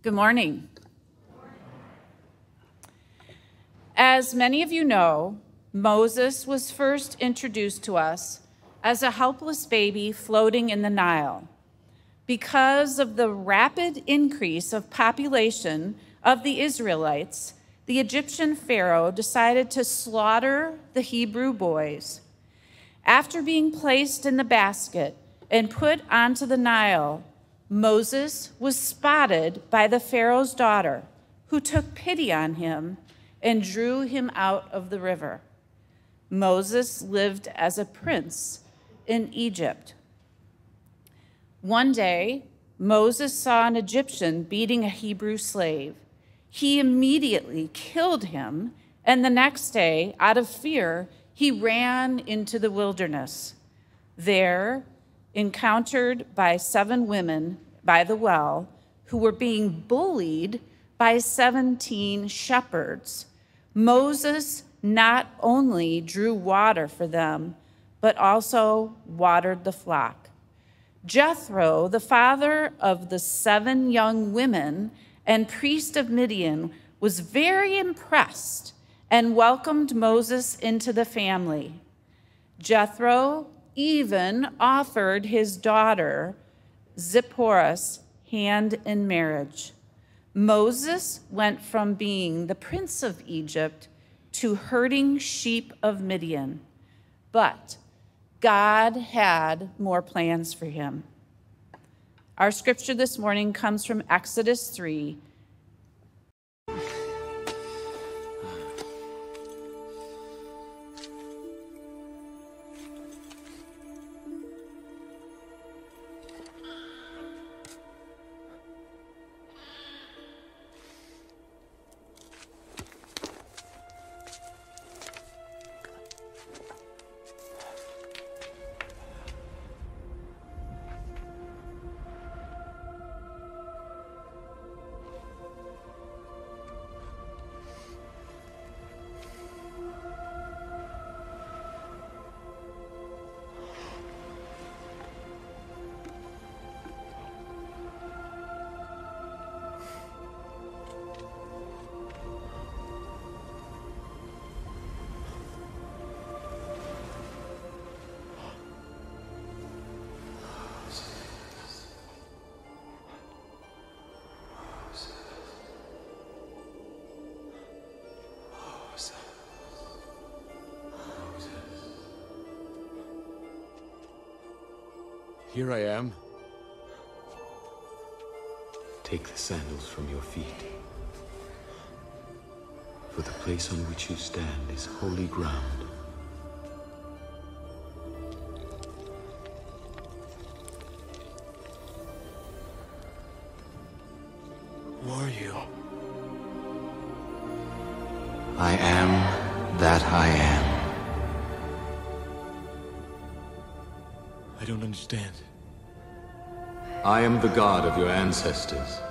Good morning. As many of you know, Moses was first introduced to us as a helpless baby floating in the Nile. Because of the rapid increase of population of the Israelites, the Egyptian Pharaoh decided to slaughter the Hebrew boys. After being placed in the basket and put onto the Nile, Moses was spotted by the Pharaoh's daughter, who took pity on him and drew him out of the river. Moses lived as a prince in Egypt. One day, Moses saw an Egyptian beating a Hebrew slave. He immediately killed him, and the next day, out of fear, he ran into the wilderness. There, encountered by 7 women by the well who were being bullied by 17 shepherds, Moses not only drew water for them, but also watered the flock. Jethro, the father of the 7 young women and priest of Midian, was very impressed and welcomed Moses into the family. Jethro even offered his daughter Zipporah's hand in marriage. Moses went from being the prince of Egypt to herding sheep of Midian, but God had more plans for him. Our scripture this morning comes from Exodus 3. Here I am. Take the sandals from your feet, for the place on which you stand is holy ground. Who are you? I am that I am. I don't understand. I am the God of your ancestors,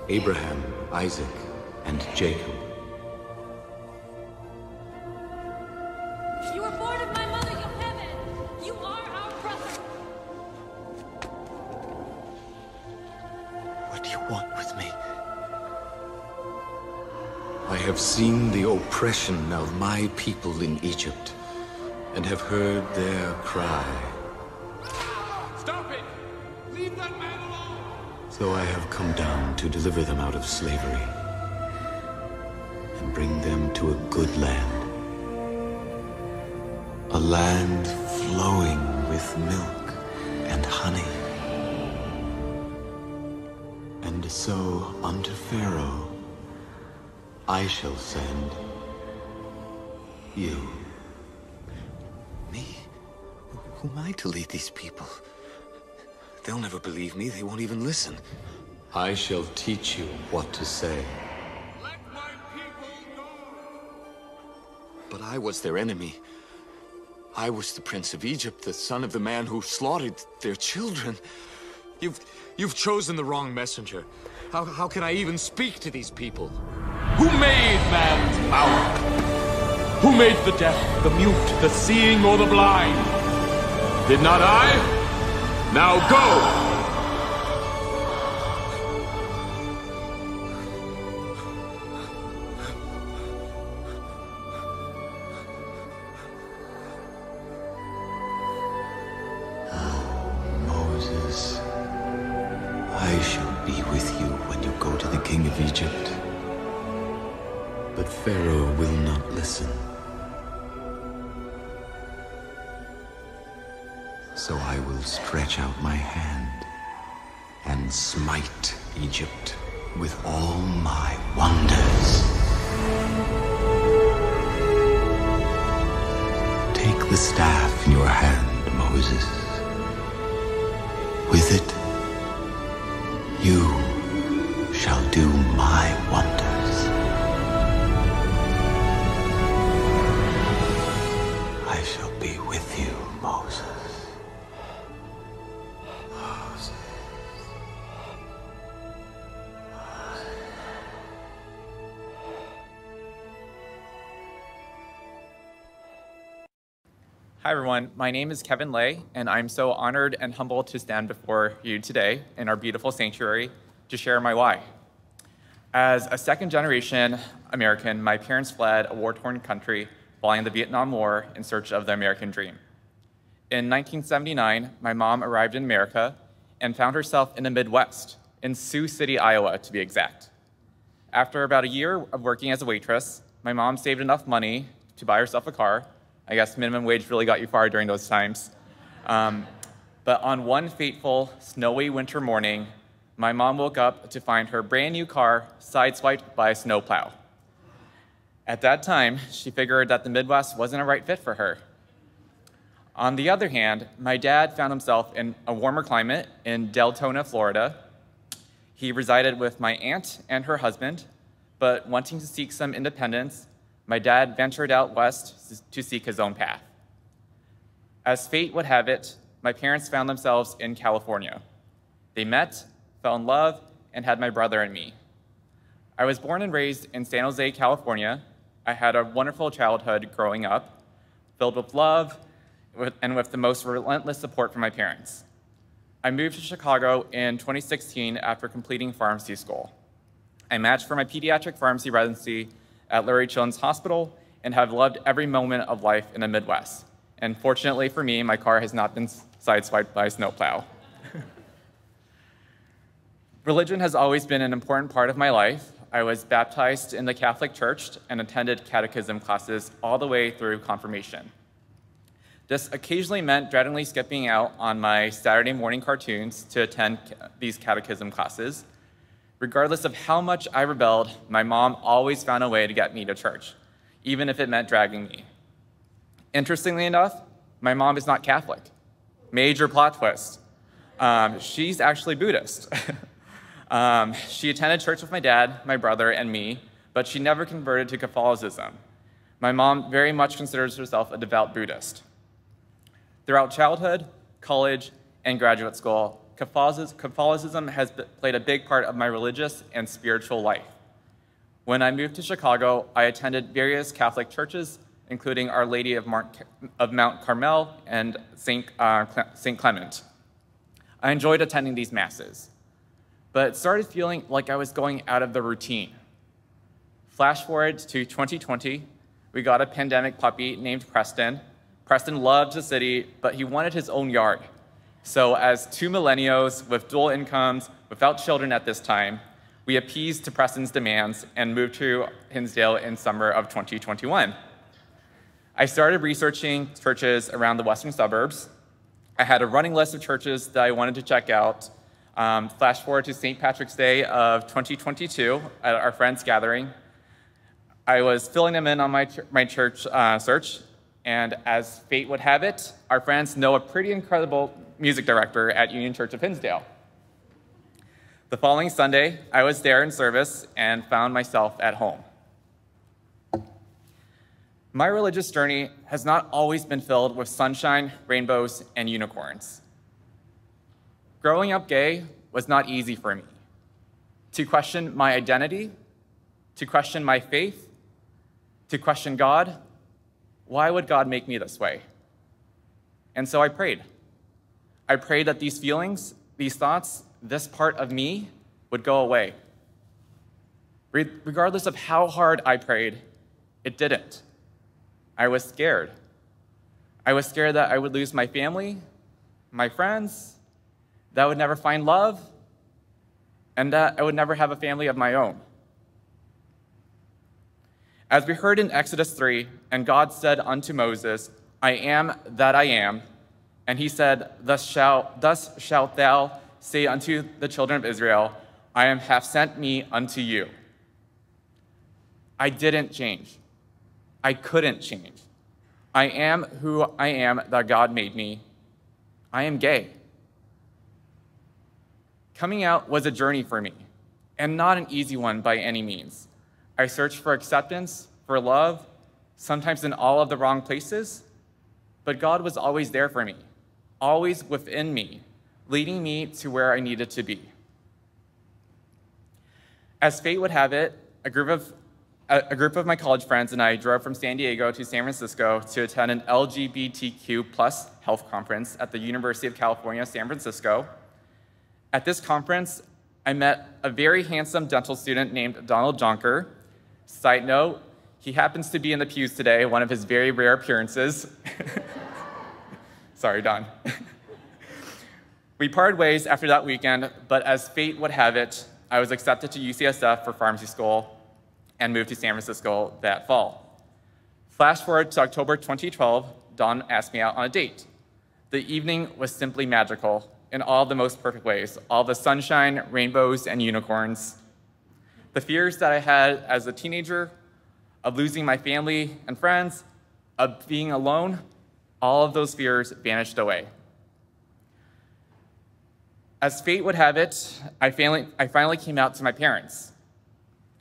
Abraham, Isaac, and Jacob. You were born of my mother, Yocheved. You are our brother. What do you want with me? I have seen the oppression of my people in Egypt, and have heard their cry. Stop it! Leave that man alone! So I have come down to deliver them out of slavery and bring them to a good land. A land flowing with milk and honey. And so unto Pharaoh I shall send you. Me? Who am I to lead these people? They'll never believe me. They won't even listen. I shall teach you what to say. Let my people go! But I was their enemy. I was the prince of Egypt, the son of the man who slaughtered their children. You've chosen the wrong messenger. How can I even speak to these people? Who made man's mouth? Who made the deaf, the mute, the seeing, or the blind? Did not I? Now go! of Egypt. But Pharaoh will not listen. So I will stretch out my hand and smite Egypt with all my wonders. Take the staff in your hand, Moses. With it, you shall do my wonders. I shall be with you, Moses. Hi everyone, my name is Kevin Lay, and I'm so honored and humbled to stand before you today in our beautiful sanctuary to share my why. As a second-generation American, my parents fled a war-torn country following the Vietnam War in search of the American dream. In 1979, my mom arrived in America and found herself in the Midwest, in Sioux City, Iowa, to be exact. After about a year of working as a waitress, my mom saved enough money to buy herself a car. I guess minimum wage really got you far during those times. But on one fateful, snowy winter morning, my mom woke up to find her brand new car sideswiped by a snowplow. At that time, she figured that the Midwest wasn't a right fit for her. On the other hand, my dad found himself in a warmer climate in Deltona, Florida. He resided with my aunt and her husband, but wanting to seek some independence, my dad ventured out west to seek his own path. As fate would have it, my parents found themselves in California. They met, fell in love, and had my brother and me. I was born and raised in San Jose, California. I had a wonderful childhood growing up, filled with love and with the most relentless support from my parents. I moved to Chicago in 2016 after completing pharmacy school. I matched for my pediatric pharmacy residency at Lurie Children's Hospital and have loved every moment of life in the Midwest. And fortunately for me, my car has not been sideswiped by a snowplow. Religion has always been an important part of my life. I was baptized in the Catholic Church and attended catechism classes all the way through confirmation. This occasionally meant dreadingly skipping out on my Saturday morning cartoons to attend these catechism classes. Regardless of how much I rebelled, my mom always found a way to get me to church, even if it meant dragging me. Interestingly enough, my mom is not Catholic. Major plot twist. She's actually Buddhist. She attended church with my dad, my brother, and me, but she never converted to Catholicism. My mom very much considers herself a devout Buddhist. Throughout childhood, college, and graduate school, Catholicism has played a big part of my religious and spiritual life. When I moved to Chicago, I attended various Catholic churches, including Our Lady of Mount Carmel and St. Clement. I enjoyed attending these masses, but it started feeling like I was going out of the routine. Flash forward to 2020, we got a pandemic puppy named Preston. Preston loved the city, but he wanted his own yard. So as two millennials with dual incomes, without children at this time, we appeased to Preston's demands and moved to Hinsdale in summer of 2021. I started researching churches around the western suburbs. I had a running list of churches that I wanted to check out. Flash forward to St. Patrick's Day of 2022 at our friend's gathering. I was filling them in on my church search, and as fate would have it, our friends know a pretty incredible music director at Union Church of Hinsdale. The following Sunday, I was there in service and found myself at home. My religious journey has not always been filled with sunshine, rainbows, and unicorns. Growing up gay was not easy for me. To question my identity, to question my faith, to question God, why would God make me this way? And so I prayed. I prayed that these feelings, these thoughts, this part of me would go away. Regardless of how hard I prayed, it didn't. I was scared. I was scared that I would lose my family, my friends, that I would never find love, and that I would never have a family of my own. As we heard in Exodus 3, and God said unto Moses, I am that I am. And he said, thus shalt thou say unto the children of Israel, have sent me unto you. I didn't change. I couldn't change. I am who I am that God made me. I am gay. Coming out was a journey for me, and not an easy one by any means. I searched for acceptance, for love, sometimes in all of the wrong places, but God was always there for me, always within me, leading me to where I needed to be. As fate would have it, a group of my college friends and I drove from San Diego to San Francisco to attend an LGBTQ plus health conference at the University of California, San Francisco. At this conference, I met a very handsome dental student named Donald Jonker. Side note, he happens to be in the pews today, one of his very rare appearances. Sorry, Don. We parted ways after that weekend, but as fate would have it, I was accepted to UCSF for pharmacy school and moved to San Francisco that fall. Flash forward to October 2012, Don asked me out on a date. The evening was simply magical in all the most perfect ways, all the sunshine, rainbows, and unicorns. The fears that I had as a teenager, of losing my family and friends, of being alone, all of those fears vanished away. As fate would have it, I finally came out to my parents.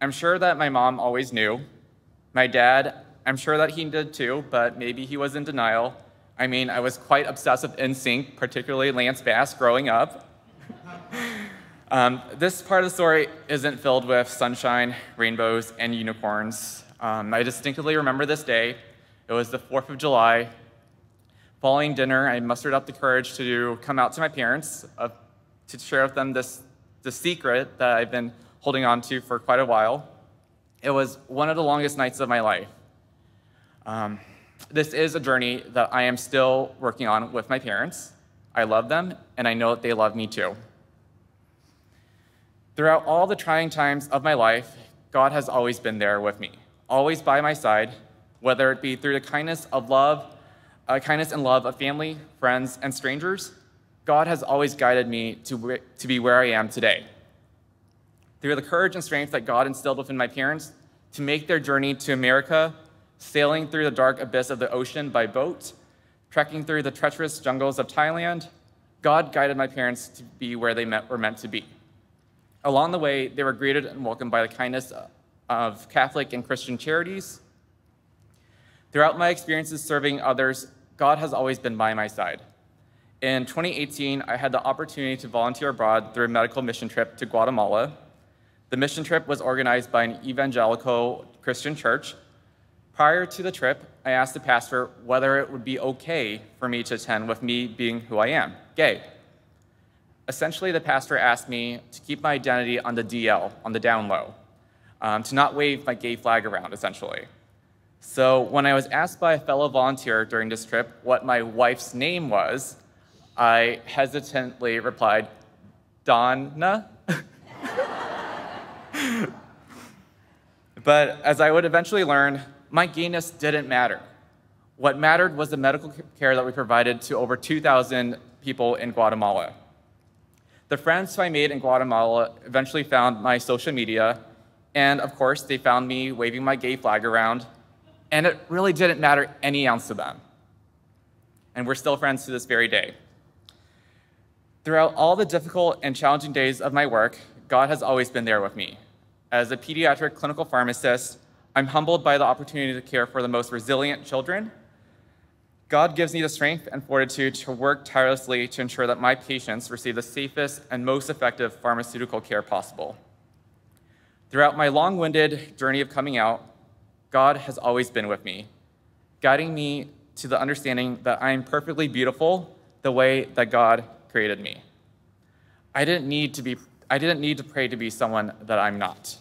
I'm sure that my mom always knew. My dad, I'm sure that he did too, but maybe he was in denial. I mean, I was quite obsessed with NSYNC, particularly Lance Bass growing up. This part of the story isn't filled with sunshine, rainbows, and unicorns. I distinctly remember this day. It was the 4th of July. Following dinner, I mustered up the courage to come out to my parents, to share with them the secret that I've been holding on to for quite a while. It was one of the longest nights of my life. This is a journey that I am still working on with my parents. I love them, and I know that they love me too. Throughout all the trying times of my life, God has always been there with me, always by my side, whether it be through the kindness and love of family, friends, and strangers. God has always guided me to be where I am today. Through the courage and strength that God instilled within my parents to make their journey to America, sailing through the dark abyss of the ocean by boat, trekking through the treacherous jungles of Thailand, God guided my parents to be where they were meant to be. Along the way, they were greeted and welcomed by the kindness of Catholic and Christian charities. Throughout my experiences serving others, God has always been by my side. In 2018, I had the opportunity to volunteer abroad through a medical mission trip to Guatemala. The mission trip was organized by an evangelical Christian church. Prior to the trip, I asked the pastor whether it would be okay for me to attend with me being who I am, gay. Essentially, the pastor asked me to keep my identity on the DL, on the down low, to not wave my gay flag around, essentially. So when I was asked by a fellow volunteer during this trip what my wife's name was, I hesitantly replied, Donna. But as I would eventually learn, my gayness didn't matter. What mattered was the medical care that we provided to over 2,000 people in Guatemala. The friends who I made in Guatemala eventually found my social media, and of course, they found me waving my gay flag around, and it really didn't matter any ounce to them. And we're still friends to this very day. Throughout all the difficult and challenging days of my work, God has always been there with me. As a pediatric clinical pharmacist, I'm humbled by the opportunity to care for the most resilient children. God gives me the strength and fortitude to work tirelessly to ensure that my patients receive the safest and most effective pharmaceutical care possible. Throughout my long-winded journey of coming out, God has always been with me, guiding me to the understanding that I am perfectly beautiful the way that God created me. I didn't need to pray to be someone that I'm not.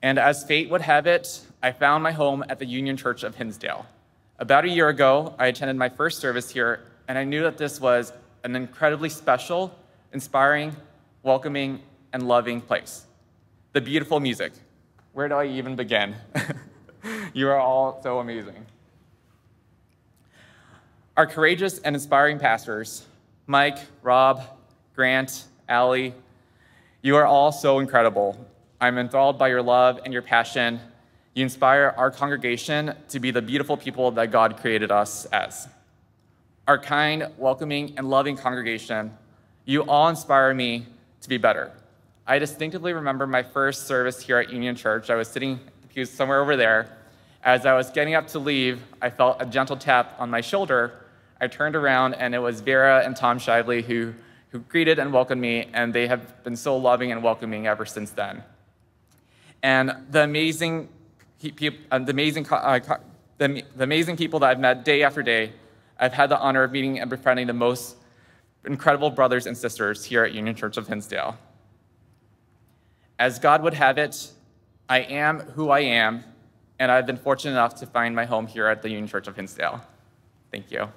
And as fate would have it, I found my home at the Union Church of Hinsdale. About a year ago, I attended my first service here, and I knew that this was an incredibly special, inspiring, welcoming, and loving place. The beautiful music, Where do I even begin? You are all so amazing. Our courageous and inspiring pastors, Mike, Rob, Grant, Allie, you are all so incredible. I'm enthralled by your love and your passion. You inspire our congregation to be the beautiful people that God created us as. Our kind, welcoming, and loving congregation, you all inspire me to be better. I distinctively remember my first service here at Union Church. I was sitting in the pews somewhere over there. As I was getting up to leave, I felt a gentle tap on my shoulder. I turned around, and it was Vera and Tom Shively who greeted and welcomed me, and they have been so loving and welcoming ever since then. And the amazing people that I've met day after day, I've had the honor of meeting and befriending the most incredible brothers and sisters here at Union Church of Hinsdale. As God would have it, I am who I am, and I've been fortunate enough to find my home here at the Union Church of Hinsdale. Thank you.